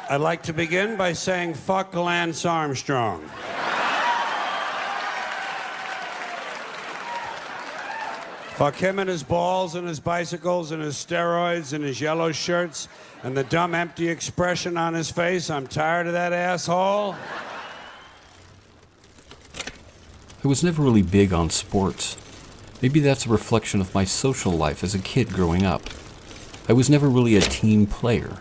I'd like to begin by saying fuck Lance Armstrong. Fuck him and his balls and his bicycles and his steroids and his yellow shirts and the dumb empty expression on his face. I'm tired of that asshole. I was never really big on sports. Maybe that's a reflection of my social life as a kid growing up. I was never really a team player.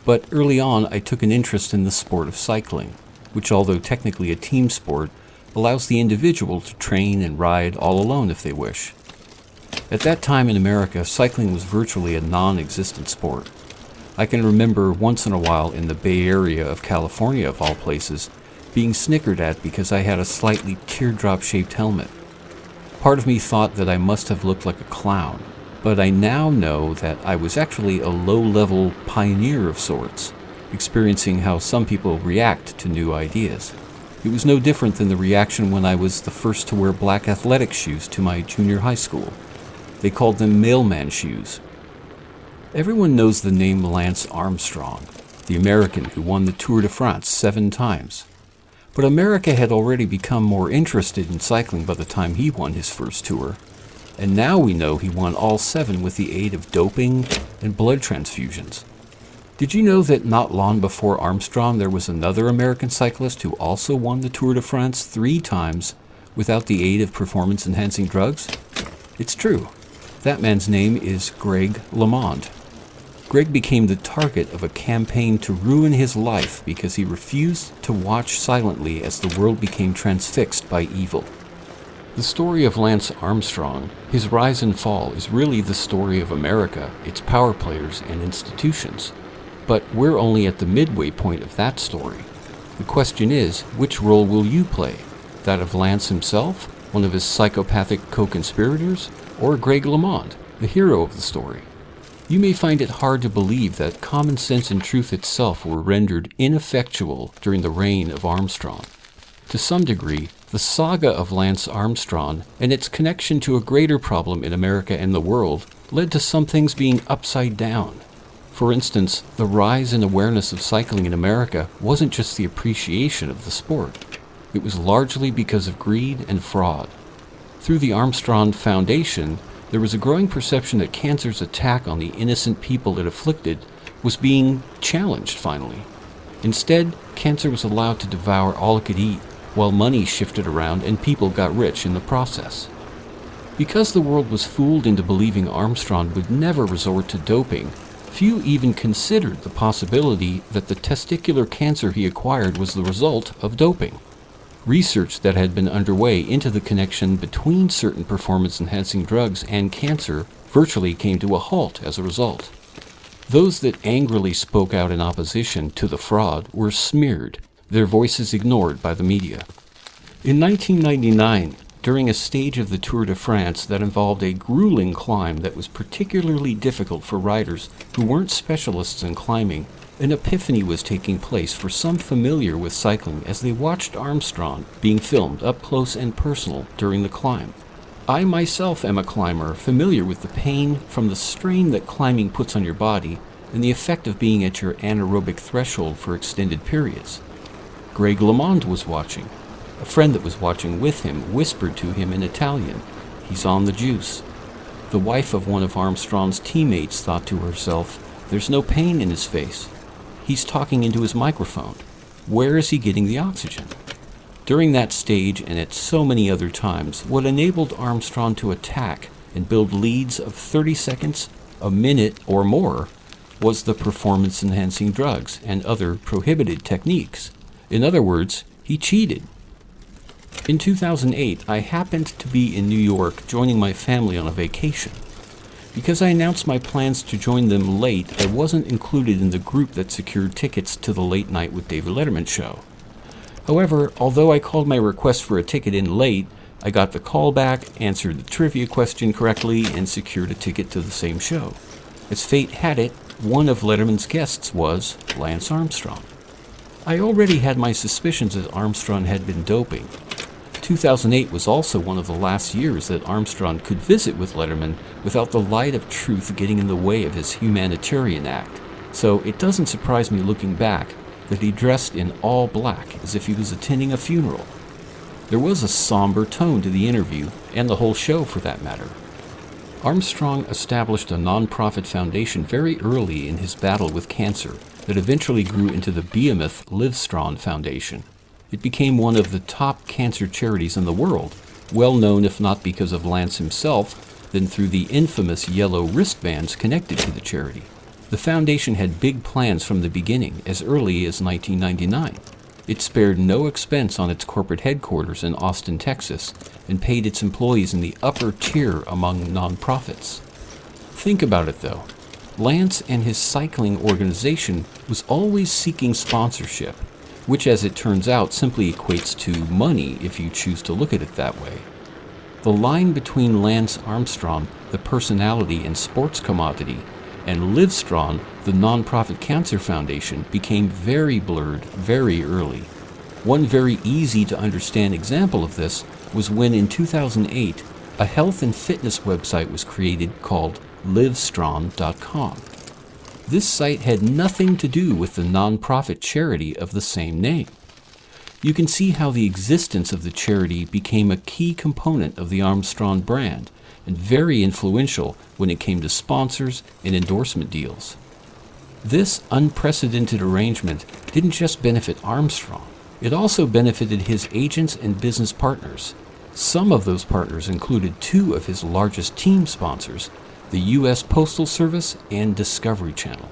But early on, I took an interest in the sport of cycling, which, although technically a team sport, allows the individual to train and ride all alone if they wish. At that time in America, cycling was virtually a non-existent sport. I can remember once in a while in the Bay Area of California, of all places, being snickered at because I had a slightly teardrop-shaped helmet. Part of me thought that I must have looked like a clown. But I now know that I was actually a low-level pioneer of sorts, experiencing how some people react to new ideas. It was no different than the reaction when I was the first to wear black athletic shoes to my junior high school. They called them mailman shoes. Everyone knows the name Lance Armstrong, the American who won the Tour de France 7 times. But America had already become more interested in cycling by the time he won his first tour. And now we know he won all 7 with the aid of doping and blood transfusions. Did you know that not long before Armstrong there was another American cyclist who also won the Tour de France 3 times without the aid of performance-enhancing drugs? It's true. That man's name is Greg LeMond. Greg became the target of a campaign to ruin his life because he refused to watch silently as the world became transfixed by evil. The story of Lance Armstrong, his rise and fall, is really the story of America, its power players and institutions. But we're only at the midway point of that story. The question is, which role will you play? That of Lance himself, one of his psychopathic co-conspirators, or Greg LeMond, the hero of the story? You may find it hard to believe that common sense and truth itself were rendered ineffectual during the reign of Armstrong. To some degree, the saga of Lance Armstrong and its connection to a greater problem in America and the world led to some things being upside down. For instance, the rise in awareness of cycling in America wasn't just the appreciation of the sport. It was largely because of greed and fraud. Through the Armstrong Foundation, there was a growing perception that cancer's attack on the innocent people it afflicted was being challenged finally. Instead, cancer was allowed to devour all it could eat, while money shifted around and people got rich in the process. Because the world was fooled into believing Armstrong would never resort to doping, few even considered the possibility that the testicular cancer he acquired was the result of doping. Research that had been underway into the connection between certain performance-enhancing drugs and cancer virtually came to a halt as a result. Those that angrily spoke out in opposition to the fraud were smeared, their voices ignored by the media. In 1999, during a stage of the Tour de France that involved a grueling climb that was particularly difficult for riders who weren't specialists in climbing, an epiphany was taking place for some familiar with cycling as they watched Armstrong being filmed up close and personal during the climb. I myself am a climber, familiar with the pain from the strain that climbing puts on your body and the effect of being at your anaerobic threshold for extended periods. Greg LeMond was watching. A friend that was watching with him whispered to him in Italian, "He's on the juice." The wife of one of Armstrong's teammates thought to herself, "There's no pain in his face. He's talking into his microphone. Where is he getting the oxygen?" During that stage and at so many other times, what enabled Armstrong to attack and build leads of 30 seconds, a minute, or more was the performance-enhancing drugs and other prohibited techniques. In other words, he cheated. In 2008, I happened to be in New York joining my family on a vacation. Because I announced my plans to join them late, I wasn't included in the group that secured tickets to the Late Night with David Letterman show. However, although I called my request for a ticket in late, I got the call back, answered the trivia question correctly, and secured a ticket to the same show. As fate had it, one of Letterman's guests was Lance Armstrong. I already had my suspicions that Armstrong had been doping. 2008 was also one of the last years that Armstrong could visit with Letterman without the light of truth getting in the way of his humanitarian act. So it doesn't surprise me looking back that he dressed in all black as if he was attending a funeral. There was a somber tone to the interview, and the whole show for that matter. Armstrong established a nonprofit foundation very early in his battle with cancer that eventually grew into the behemoth Livestrong Foundation. It became one of the top cancer charities in the world, well known if not because of Lance himself, then through the infamous yellow wristbands connected to the charity. The foundation had big plans from the beginning, as early as 1999. It spared no expense on its corporate headquarters in Austin, Texas, and paid its employees in the upper tier among nonprofits. Think about it though. Lance and his cycling organization was always seeking sponsorship, which as it turns out simply equates to money if you choose to look at it that way. The line between Lance Armstrong, the personality and sports commodity, and Livestrong, the nonprofit cancer foundation, became very blurred very early. One very easy to understand example of this was when in 2008 a health and fitness website was created called Livestrong.com. This site had nothing to do with the nonprofit charity of the same name. You can see how the existence of the charity became a key component of the Armstrong brand and very influential when it came to sponsors and endorsement deals. This unprecedented arrangement didn't just benefit Armstrong, it also benefited his agents and business partners. Some of those partners included two of his largest team sponsors, the U.S. Postal Service and Discovery Channel.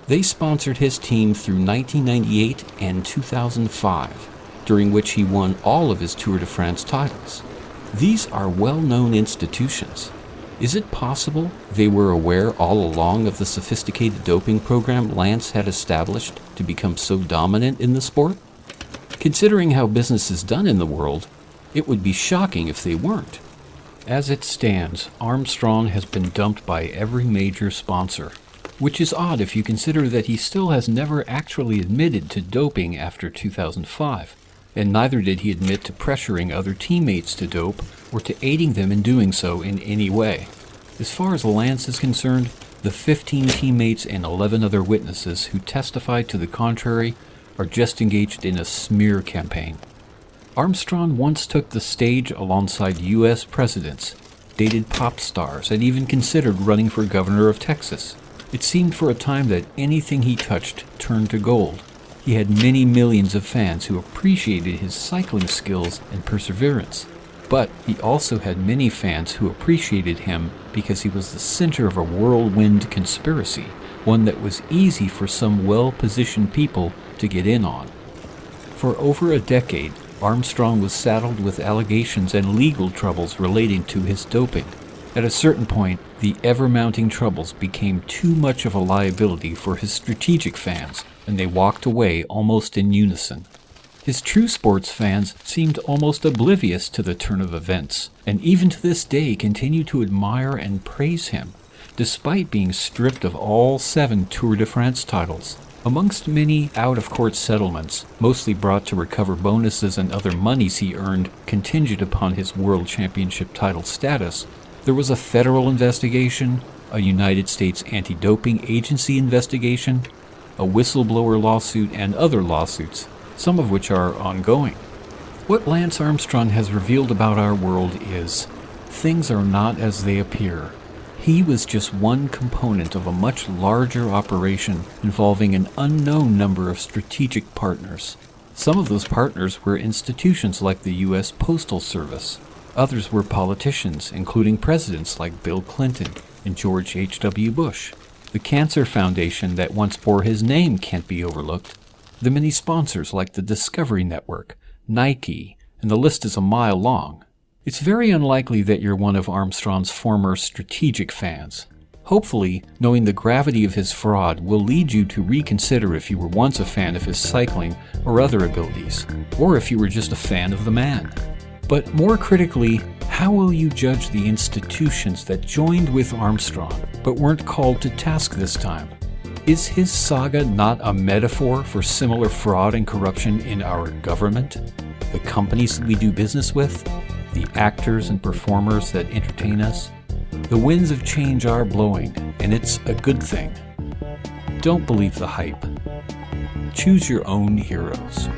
They sponsored his team through 1998 and 2005, during which he won all of his Tour de France titles. These are well-known institutions. Is it possible they were aware all along of the sophisticated doping program Lance had established to become so dominant in the sport? Considering how business is done in the world, it would be shocking if they weren't. As it stands, Armstrong has been dumped by every major sponsor, which is odd if you consider that he still has never actually admitted to doping after 2005, and neither did he admit to pressuring other teammates to dope or to aiding them in doing so in any way. As far as Lance is concerned, the 15 teammates and 11 other witnesses who testified to the contrary are just engaged in a smear campaign. Armstrong once took the stage alongside U.S. presidents, dated pop stars, and even considered running for governor of Texas. It seemed for a time that anything he touched turned to gold. He had many millions of fans who appreciated his cycling skills and perseverance. But he also had many fans who appreciated him because he was the center of a whirlwind conspiracy, one that was easy for some well-positioned people to get in on. For over a decade, Armstrong was saddled with allegations and legal troubles relating to his doping. At a certain point, the ever-mounting troubles became too much of a liability for his strategic fans, and they walked away almost in unison. His true sports fans seemed almost oblivious to the turn of events, and even to this day continue to admire and praise him, despite being stripped of all 7 Tour de France titles. Amongst many out-of-court settlements, mostly brought to recover bonuses and other monies he earned contingent upon his World Championship title status, there was a federal investigation, a United States Anti-Doping Agency investigation, a whistleblower lawsuit, and other lawsuits, some of which are ongoing. What Lance Armstrong has revealed about our world is, things are not as they appear. He was just one component of a much larger operation involving an unknown number of strategic partners. Some of those partners were institutions like the U.S. Postal Service. Others were politicians, including presidents like Bill Clinton and George H.W. Bush. The Cancer Foundation that once bore his name can't be overlooked. The many sponsors like the Discovery Network, Nike, and the list is a mile long. It's very unlikely that you're one of Armstrong's former strategic fans. Hopefully, knowing the gravity of his fraud will lead you to reconsider if you were once a fan of his cycling or other abilities, or if you were just a fan of the man. But more critically, how will you judge the institutions that joined with Armstrong but weren't called to task this time? Is his saga not a metaphor for similar fraud and corruption in our government, the companies that we do business with, the actors and performers that entertain us? The winds of change are blowing, and it's a good thing. Don't believe the hype. Choose your own heroes.